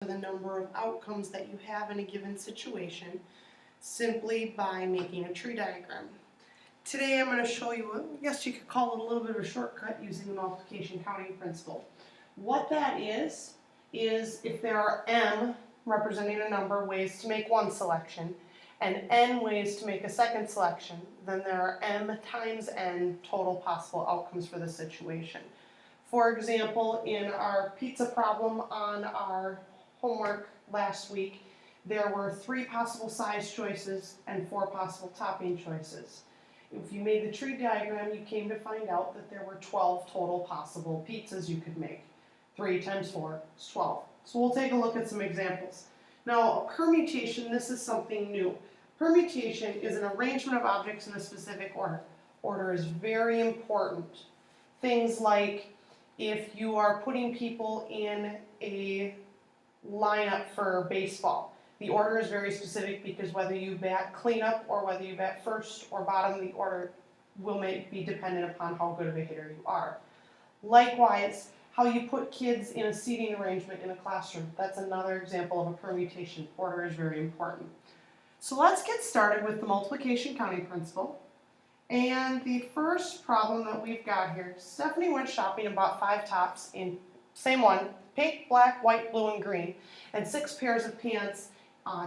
the number of outcomes that you have in a given situation simply by making a tree diagram. Today I'm going to show you, I guess you could call it a little bit of a shortcut using the multiplication counting principle. What that is if there are m representing a number ways to make one selection and n ways to make a second selection, then there are m times n total possible outcomes for the situation. For example, in our pizza problem on our homework last week, there were 3 possible size choices and 4 possible topping choices. If you made the tree diagram, you came to find out that there were 12 total possible pizzas you could make. 3 times 4 is 12. So we'll take a look at some examples. Now, a permutation, this is something new. Permutation is an arrangement of objects in a specific order. Order is very important. Things like if you are putting people in a lineup for baseball, the order is very specific because whether you bat cleanup or whether you bat first or bottom, the order will be dependent upon how good of a hitter you are. Likewise, how you put kids in a seating arrangement in a classroom, that's another example of a permutation. Order is very important. So let's get started with the multiplication counting principle. And the first problem that we've got here, Stephanie went shopping and bought 5 tops in, same one, pink, black, white, blue, and green, and 6 pairs of pants.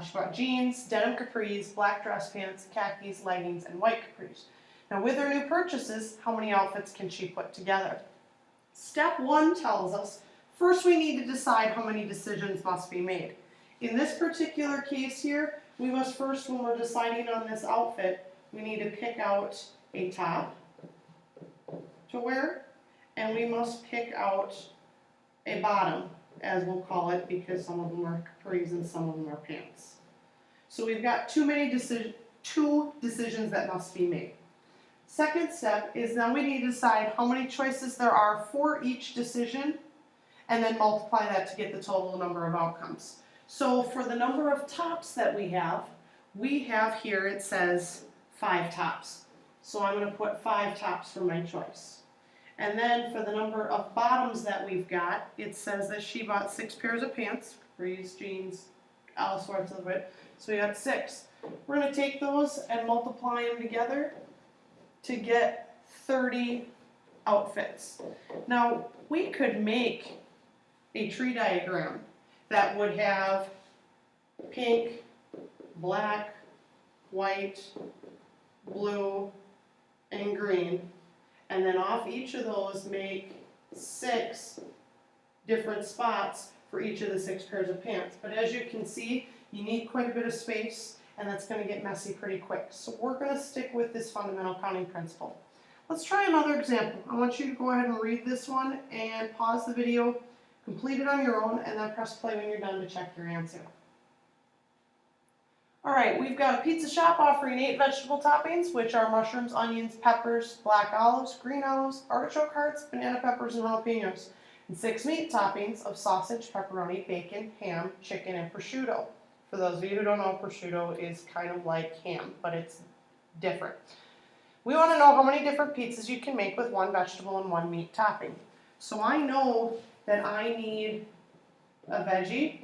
She bought jeans, denim capris, black dress pants, khakis, leggings, and white capris. Now with her new purchases, how many outfits can she put together? Step 1 tells us, first we need to decide how many decisions must be made. In this particular case here, we must first, when we're deciding on this outfit, we need to pick out a top to wear, and we must pick out a bottom, as we'll call it, because some of them are capris and some of them are pants. So we've got two decisions that must be made. Second step is now we need to decide how many choices there are for each decision, and then multiply that to get the total number of outcomes. So for the number of tops that we have here, it says 5 tops. So I'm going to put 5 tops for my choice. And then for the number of bottoms that we've got, it says that she bought 6 pairs of pants, capris, jeans, all sorts of it. So we got 6. We're going to take those and multiply them together to get 30 outfits. Now, we could make a tree diagram that would have pink, black, white, blue, and green, and then off each of those make 6 different spots for each of the 6 pairs of pants. But as you can see, you need quite a bit of space, and that's going to get messy pretty quick. So we're going to stick with this fundamental counting principle. Let's try another example. I want you to go ahead and read this one and pause the video, complete it on your own, and then press play when you're done to check your answer. Alright, we've got a pizza shop offering 8 vegetable toppings, which are mushrooms, onions, peppers, black olives, green olives, artichoke hearts, banana peppers, and jalapenos, and 6 meat toppings of sausage, pepperoni, bacon, ham, chicken, and prosciutto. For those of you who don't know, prosciutto is kind of like ham, but it's different. We want to know how many different pizzas you can make with 1 vegetable and 1 meat topping. So I know that I need a veggie,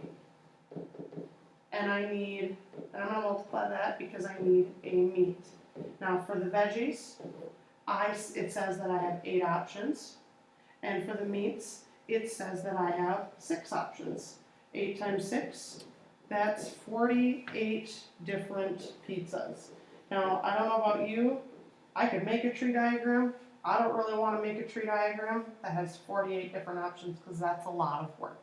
and I'm going to multiply that because I need a meat. Now for the veggies, it says that I have 8 options, and for the meats, it says that I have 6 options. 8 times 6, that's 48 different pizzas. Now, I don't know about you, I could make a tree diagram. I don't really want to make a tree diagram that has 48 different options because that's a lot of work.